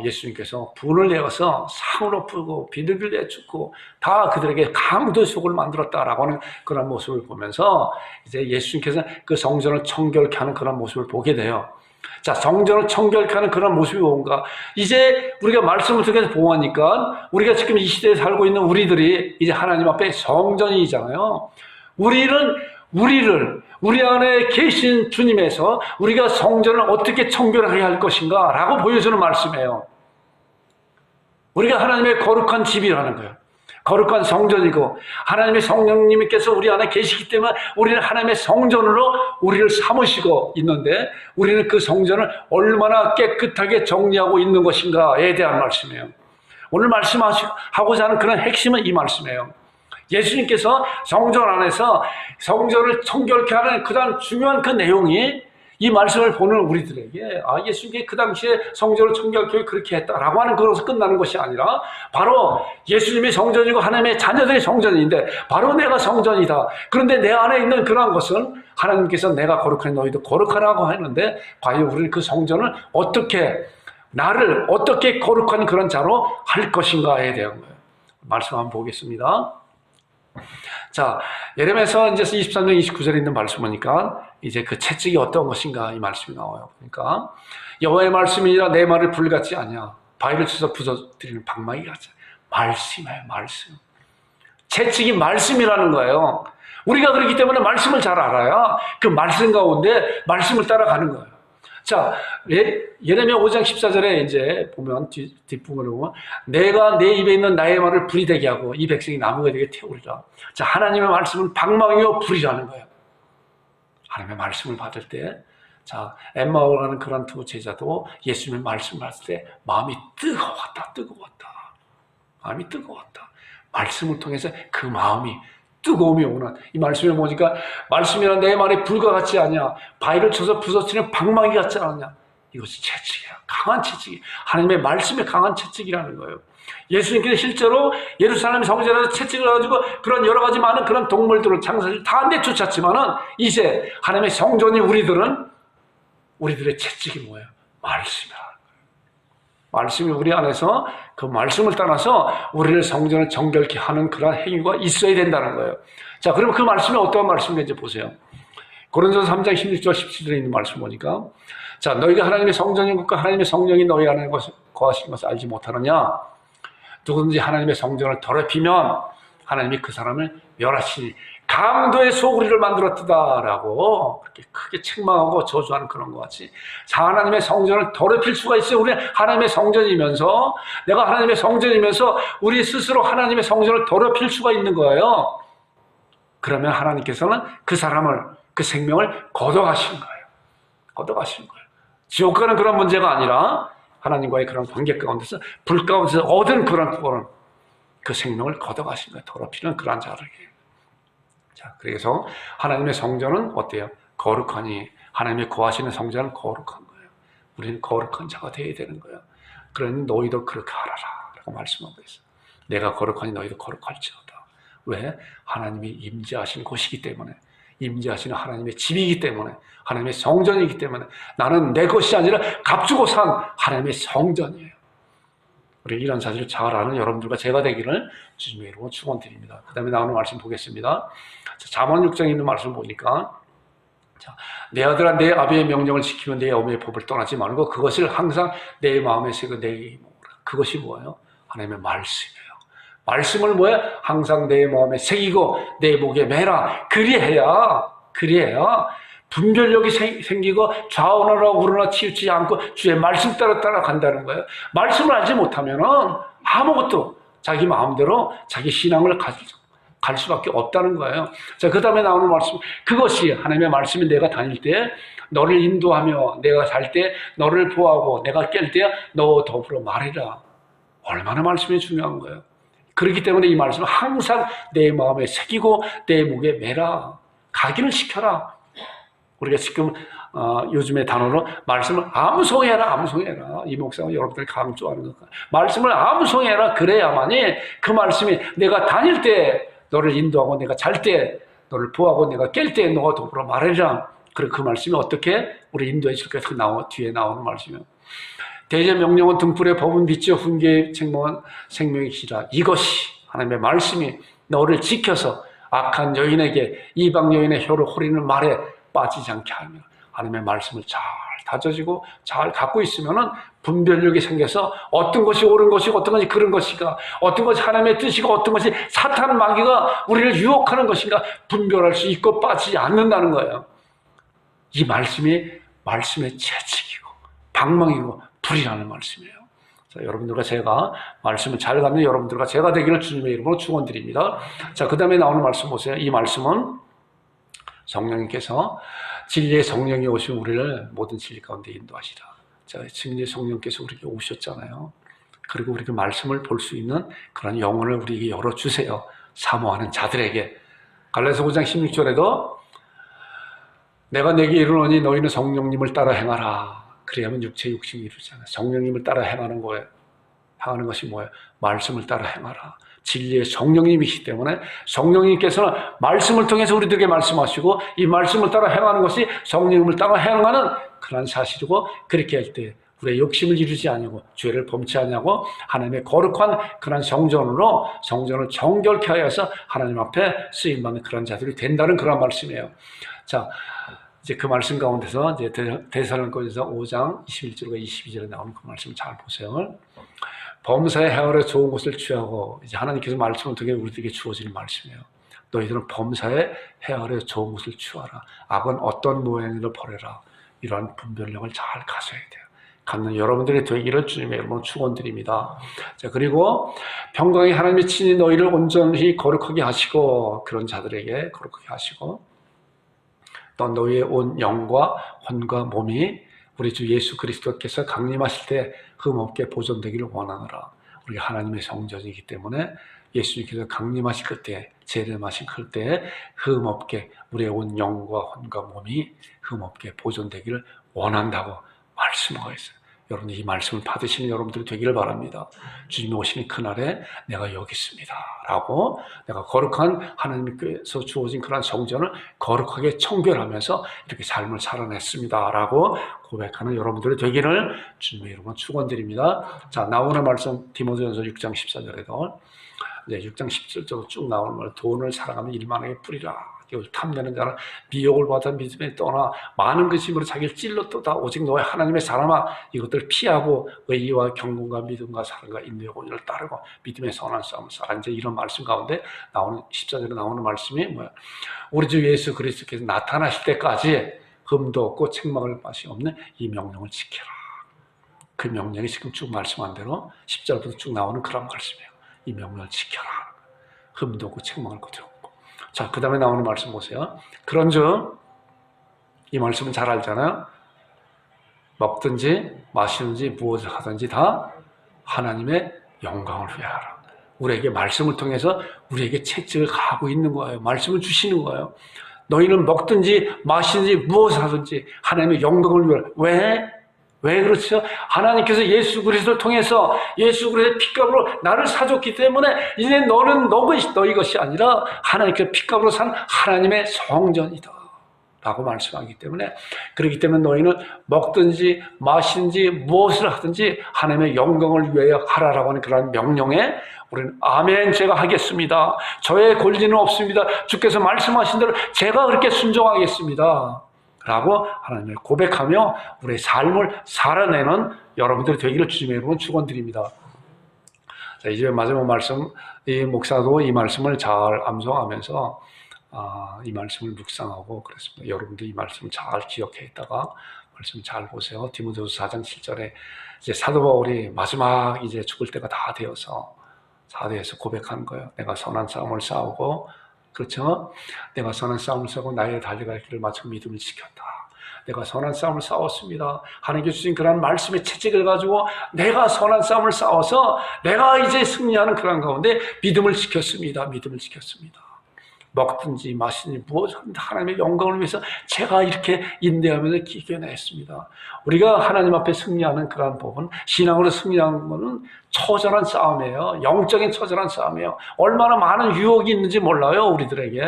예수님께서 분을 내어서 상을 엎고 비둘기를 내쫓고 다 그들에게 강도 속을 만들었다라고 하는 그런 모습을 보면서 이제 예수님께서 그 성전을 청결케 하는 그런 모습을 보게 돼요. 자, 성전을 청결케 하는 그런 모습이 뭔가? 이제 우리가 말씀을 통해서 보니까 우리가 지금 이 시대에 살고 있는 우리들이 이제 하나님 앞에 성전이잖아요. 우리 안에 계신 주님에서 우리가 성전을 어떻게 청결하게 할 것인가 라고 보여주는 말씀이에요. 우리가 하나님의 거룩한 집이라는 거예요. 거룩한 성전이고, 하나님의 성령님께서 우리 안에 계시기 때문에 우리는 하나님의 성전으로 우리를 삼으시고 있는데, 우리는 그 성전을 얼마나 깨끗하게 정리하고 있는 것인가에 대한 말씀이에요. 오늘 말씀하고자 하는 그런 핵심은 이 말씀이에요. 예수님께서 성전 안에서 성전을 청결케 하는 그다음 중요한 그 내용이 이 말씀을 보는 우리들에게 예수님이 그 당시에 성전을 청결케 그렇게 했다라고 하는 것으로 끝나는 것이 아니라 바로 예수님이 성전이고 하나님의 자녀들이 성전인데 바로 내가 성전이다. 그런데 내 안에 있는 그러한 것은 하나님께서 내가 거룩하니 너희도 거룩하라고 하는데 과연 우리는 그 성전을 나를 어떻게 거룩한 그런 자로 할 것인가에 대한 거예요. 말씀 한번 보겠습니다. 자, 예레미야서 이제 23장 29절에 있는 말씀 보니까 이제 그 채찍이 어떤 것인가 이 말씀이 나와요. 그러니까 여호와의 말씀이라 내 말을 불같지 아니야. 바위를 쳐서 부서뜨리는 방망이 같지. 말씀이에요, 말씀. 채찍이 말씀이라는 거예요. 우리가 그렇기 때문에 말씀을 잘 알아야 그 말씀 가운데 말씀을 따라가는 거예요. 자, 예레미야 5장 14절에 이제 보면 뒷부분을 보면 내가 내 입에 있는 나의 말을 불이 되게 하고 이 백성이 나무가 되게 태우리라. 자, 하나님의 말씀은 방망이요 불이라는 거예요. 하나님의 말씀을 받을 때, 자, 엠마오라는 그런 두 제자도 예수님의 말씀을 받을 때 마음이 뜨거웠다. 마음이 뜨거웠다. 말씀을 통해서 그 마음이 뜨거움이 오는 이 말씀을 보니까 말씀이란 내 말에 불과 같지 않냐, 바위를 쳐서 부서뜨리는 방망이 같지 않냐. 이것이 채찍이야. 강한 채찍이. 하나님의 말씀의 강한 채찍이라는 거예요. 예수님께서 실제로 예루살렘 성전에서 채찍을 가지고 그런 여러 가지 많은 그런 동물들을 장사를 다 내쫓았지만은 이제 하나님의 성전이 우리들의 채찍이 뭐예요? 말씀이라는 거예요. 말씀이 우리 안에서 그 말씀을 따라서 우리를 성전을 정결케 하는 그런 행위가 있어야 된다는 거예요. 자, 그러면 그 말씀이 어떤 말씀인지 보세요. 고린도서 3장 16절 17절에 있는 말씀 보니까 자, 너희가 하나님의 성전인 것과 하나님의 성령이 너희 안에 거하시는 것을 알지 못하느냐? 누구든지 하나님의 성전을 더럽히면 하나님이 그 사람을 멸하시니 강도의 소굴이를 만들었다라고 그렇게 크게 책망하고 저주하는 그런 것 같이 자, 하나님의 성전을 더럽힐 수가 있어요. 우리는 하나님의 성전이면서 내가 하나님의 성전이면서 우리 스스로 하나님의 성전을 더럽힐 수가 있는 거예요. 그러면 하나님께서는 그 사람을 그 생명을 거둬가시는 거예요. 지옥 가는 그런 문제가 아니라 하나님과의 그런 관계 가운데서 불 가운데서 얻은 그런 구원을 그 생명을 거둬가신 거예요. 더럽히는 그런 자들에게. 자, 그래서 하나님의 성전은 어때요? 거룩하니 하나님의 거하시는 성전은 거룩한 거예요. 우리는 거룩한 자가 되어야 되는 거예요. 그러니 너희도 그렇게 하라라 라고 말씀하고 있어요. 내가 거룩하니 너희도 거룩할지어다. 왜? 하나님이 임재하신 곳이기 때문에, 임재하시는 하나님의 집이기 때문에, 하나님의 성전이기 때문에 나는 내 것이 아니라 값주고 산 하나님의 성전이에요. 우리 이런 사실을 잘 아는 여러분들과 제가 되기를 주님의 이름으로 축원드립니다. 그 다음에 나오는 말씀 보겠습니다. 잠언 6장에 있는 말씀 보니까 자, 내 아들아 내 아비의 명령을 지키면 내 어머니의 법을 떠나지 말고 그것을 항상 내 마음에 새겨 내게 모으라. 그것이 뭐예요? 하나님의 말씀이에요. 말씀을 뭐야? 항상 내 마음에 새기고 내 목에 매라. 그리해야 분별력이 생기고 좌우나 우러나 치우치지 않고 주의 말씀 따라 간다는 거예요. 말씀을 알지 못하면은 아무것도 자기 마음대로 자기 신앙을 갈 수밖에 없다는 거예요. 자, 그 다음에 나오는 말씀, 그것이 하나님의 말씀이 내가 다닐 때 너를 인도하며 내가 잘 때 너를 보호하고 내가 깰 때 너 더불어 말해라. 얼마나 말씀이 중요한 거예요. 그렇기 때문에 이 말씀을 항상 내 마음에 새기고 내 목에 매라. 각인을 시켜라. 우리가 지금 요즘의 단어로 말씀을 암송해라. 이 목사가 여러분들 강조하는 것. 말씀을 암송해라. 그래야만이 그 말씀이 내가 다닐 때 너를 인도하고 내가 잘 때 너를 보호하고 내가 깰 때 너가 더불어 말해라. 그리고 그 말씀이 어떻게 우리 인도해 줄까? 뒤에 나오는 말씀이에요. 대제 명령은 등불의 법은 빛이요 훈계의 생명의 길이라. 이것이 하나님의 말씀이 너를 지켜서 악한 여인에게 이방 여인의 혀를 호리는 말에 빠지지 않게 하며 하나님의 말씀을 잘 다져지고 잘 갖고 있으면은 분별력이 생겨서 어떤 것이 옳은 것이고 어떤 것이 그런 것인가, 어떤 것이 하나님의 뜻이고 어떤 것이 사탄 마귀가 우리를 유혹하는 것인가 분별할 수 있고 빠지지 않는다는 거예요. 이 말씀이 말씀의 채찍이고 방망이고 불이라는 말씀이에요. 자, 여러분들과 제가 말씀을 잘 갖는 여러분들과 제가 되기를 주님의 이름으로 축원드립니다. 자, 그 다음에 나오는 말씀 보세요. 이 말씀은 성령님께서 진리의 성령이 오시면 우리를 모든 진리 가운데 인도하시라. 자, 진리의 성령께서 우리에게 오셨잖아요. 그리고 우리가 말씀을 볼 수 있는 그런 영혼을 우리에게 열어주세요. 사모하는 자들에게. 갈라디아서 5장 16절에도 내가 내게 이르노니 너희는 성령님을 따라 행하라. 그래야만 육체 육신이 이루잖아요. 성령님을 따라 행하는 거예요. 행하는 것이 뭐예요? 말씀을 따라 행하라. 진리의 성령님이시기 때문에 성령님께서는 말씀을 통해서 우리들에게 말씀하시고 이 말씀을 따라 행하는 것이 성령님을 따라 행하는 그런 사실이고, 그렇게 할 때 우리의 욕심을 이루지 아니하고 죄를 범치 아니하고 하나님의 거룩한 그런 성전으로 성전을 정결케 하여서 하나님 앞에 쓰임받는 그런 자들이 된다는 그런 말씀이에요. 자, 이제 그 말씀 가운데서 이제 데살로니가서 5장 21절과 22절에 나오는 그 말씀 잘 보세요. 범사의 헤아려 좋은 것을 취하고, 이제 하나님께서 말씀을 통해 우리들에게 주어지는 말씀이에요. 너희들은 범사에 헤아려 좋은 것을 취하라. 악은 어떤 모양이든 버려라. 이러한 분별력을 잘 가져야 돼요. 갖는 여러분들의 되기를 주님의 이름으로 축원드립니다. 자, 그리고 평강의 하나님이 친히 너희를 온전히 거룩하게 하시고, 그런 자들에게 거룩하게 하시고, 또 너희의 온 영과 혼과 몸이 우리 주 예수 그리스도께서 강림하실 때 흠없게 보존되기를 원하노라. 우리가 하나님의 성전이기 때문에 예수님께서 강림하실 그때, 재림하실 그때 흠없게 우리의 온 영과 혼과 몸이 흠없게 보존되기를 원한다고 말씀하고 있어요. 여러분, 이 말씀을 받으시는 여러분들이 되기를 바랍니다. 주님이 오시는 그날에 내가 여기 있습니다 라고, 내가 거룩한 하나님께서 주어진 그런 성전을 거룩하게 청결하면서 이렇게 삶을 살아냈습니다 라고 고백하는 여러분들이 되기를 주님의 이름으로 축원드립니다. 자, 나오는 말씀 디모데전서 6장 14절에도 이제 6장 17절로 쭉 나오는 말, 돈을 사랑하면 일만하게 뿌리라. 이걸 탐내는 자는 미혹을 받아 믿음에 떠나 많은 것임으로 자기를 찔렀도다. 오직 너의 하나님의 사람아, 이것들을 피하고 의와 경건과 믿음과 사랑과 인내의 온유를 따르고 믿음의 선한 싸움을 싸라. 이제 이런 말씀 가운데 나오는 14절에 나오는 말씀이 뭐야? 우리 주 예수 그리스도께서 나타나실 때까지 흠도 없고 책망을 맛이 없는 이 명령을 지켜라. 그 명령이 지금 쭉 말씀한 대로 10절부터 쭉 나오는 그런 말씀이에요. 이 명령을 지켜라. 흠도 없고 책망을 거두고. 자, 그 다음에 나오는 말씀 보세요. 그런즉 이 말씀은 잘 알잖아요. 먹든지 마시든지 무엇을 하든지 다 하나님의 영광을 위하라. 우리에게 말씀을 통해서 우리에게 채찍을 가하고 있는 거예요. 말씀을 주시는 거예요. 너희는 먹든지 마시든지 무엇을 하든지 하나님의 영광을 위하라. 왜 그렇죠? 하나님께서 예수 그리스도를 통해서 예수 그리스도의 피값으로 나를 사줬기 때문에 이제 너는 너희 것이 아니라 하나님께서 피값으로 산 하나님의 성전이다 라고 말씀하기 때문에, 그렇기 때문에 너희는 먹든지 마시든지 무엇을 하든지 하나님의 영광을 위하여 하라라고 하는 그런 명령에 우리는 아멘, 제가 하겠습니다. 저의 권리는 없습니다. 주께서 말씀하신 대로 제가 그렇게 순종하겠습니다 라고 하나님을 고백하며 우리의 삶을 살아내는 여러분들이 되기를 주님의 이름으로 축원드립니다. 자, 이제 마지막 말씀, 이 목사도 이 말씀을 잘 암송하면서 이 말씀을 묵상하고 그랬습니다. 여러분들 이 말씀을 잘 기억해 있다가 말씀 잘 보세요. 디모데후서 4장 7절에 이제 사도 바울이 마지막 이제 죽을 때가 다 되어서 고백하는 거예요. 내가 선한 싸움을 싸우고, 그렇죠? 내가 선한 싸움을 싸우고 나의 달려갈 길을 마쳐 믿음을 지켰다. 내가 선한 싸움을 싸웠습니다. 하나님께서 주신 그런 말씀의 채찍을 가지고 내가 선한 싸움을 싸워서 내가 이제 승리하는 그런 가운데 믿음을 지켰습니다. 믿음을 지켰습니다. 먹든지 마시든지 무엇이든 하나님의 영광을 위해서 제가 이렇게 인내하면서 이겨냈습니다. 우리가 하나님 앞에 승리하는 그러한 법은, 신앙으로 승리하는 것은 처절한 싸움이에요. 영적인 처절한 싸움이에요. 얼마나 많은 유혹이 있는지 몰라요, 우리들에게.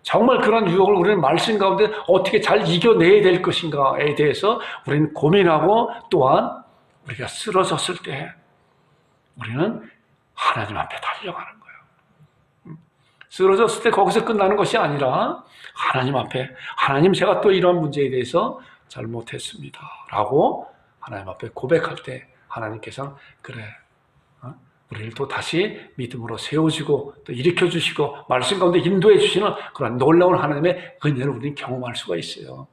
정말 그런 유혹을 우리는 말씀 가운데 어떻게 잘 이겨내야 될 것인가에 대해서 우리는 고민하고, 또한 우리가 쓰러졌을 때 우리는 하나님 앞에 달려가는 거예요. 쓰러졌을 때 거기서 끝나는 것이 아니라 하나님 앞에, 하나님, 제가 또 이런 문제에 대해서 잘못했습니다 라고 하나님 앞에 고백할 때 하나님께서는 그래, 우리를 또 다시 믿음으로 세워주고 또 일으켜주시고 말씀 가운데 인도해 주시는 그런 놀라운 하나님의 은혜를 우리는 경험할 수가 있어요.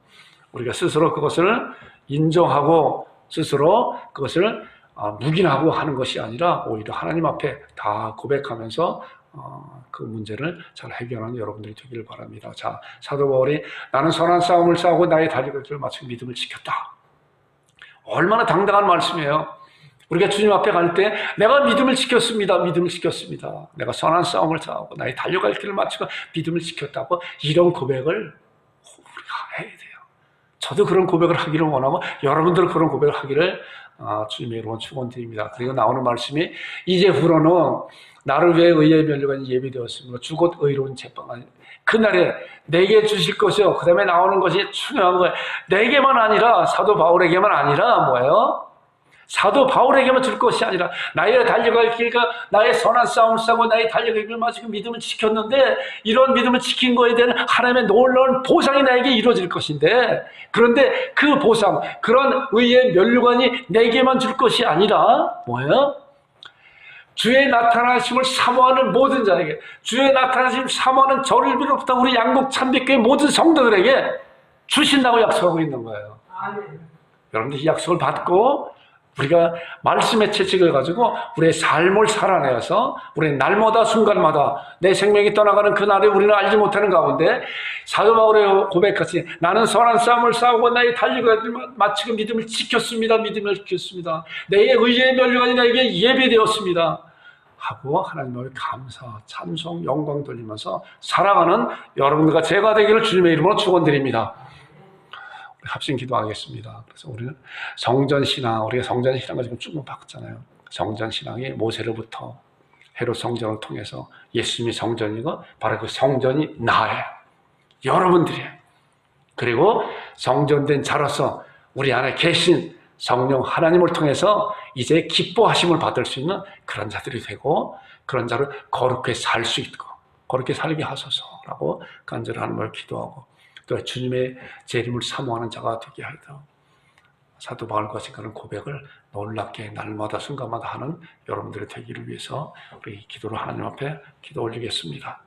우리가 스스로 그것을 인정하고 스스로 그것을 묵인하고 하는 것이 아니라 오히려 하나님 앞에 다 고백하면서 그 문제를 잘 해결하는 여러분들이 되기를 바랍니다. 자, 사도 바울이 나는 선한 싸움을 싸우고 나의 달려갈 길을 마치고 믿음을 지켰다. 얼마나 당당한 말씀이에요. 우리가 주님 앞에 갈 때 내가 믿음을 지켰습니다. 믿음을 지켰습니다. 내가 선한 싸움을 싸우고 나의 달려갈 길을 마치고 믿음을 지켰다고 이런 고백을 우리가 해야 돼요. 저도 그런 고백을 하기를 원하고 여러분들은 그런 고백을 하기를 주님의 이름으로 축원드립니다. 그리고 나오는 말씀이 이제후로는 나를 위해 의의 면류관이 예비되었으므로 주곧 의로운 재판관 그날에 내게 주실 것이요. 그 다음에 나오는 것이 중요한 거예요. 내게만 아니라 사도 바울에게만 아니라 뭐예요? 사도 바울에게만 줄 것이 아니라 나의 달려갈 길과 나의 선한 싸움을 싸고 나의 달려갈 길을 마치고 믿음을 지켰는데 이런 믿음을 지킨 거에 대한 하나님의 놀라운 보상이 나에게 이루어질 것인데 그런데 그 보상, 그런 의의 면류관이 내게만 줄 것이 아니라 뭐예요? 주의 나타나심을 사모하는 모든 자에게, 주의 나타나심을 사모하는 저를 비롯부터 우리 양국 참빛교회 모든 성도들에게 주신다고 약속하고 있는 거예요. 여러분들 이 약속을 받고 우리가 말씀의 채찍을 가지고 우리의 삶을 살아내서 우리의 날마다 순간마다 내 생명이 떠나가는 그날에 우리는 알지 못하는 가운데 사도 바울의 고백같이 나는 선한 싸움을 싸우고 나의 달리고 마치고 믿음을 지켰습니다. 믿음을 지켰습니다. 내 의의 면류관이 나에게 예배되었습니다. 하고 하나님의 감사, 찬송, 영광 돌리면서 살아가는 여러분들과 제가 되기를 주님의 이름으로 축원드립니다. 합심 기도하겠습니다. 그래서 우리는 성전신앙, 우리가 성전신앙을 지금 쭉 봤잖아요. 성전신앙이 모세로부터 헤롯 성전을 통해서 예수님이 성전이고 바로 그 성전이 나예요. 여러분들이에요. 그리고 성전된 자로서 우리 안에 계신 성령 하나님을 통해서 이제 기뻐하심을 받을 수 있는 그런 자들이 되고 그런 자를 거룩하게 살 수 있고 거룩하게 살게 하소서라고 간절히 하나님을 기도하고 또 주님의 제 이름을 사모하는 자가 되게 하여 사도 바울과 같이 그런 고백을 놀랍게 날마다 순간마다 하는 여러분들이 되기를 위해서 우리 기도를 하나님 앞에 기도 올리겠습니다.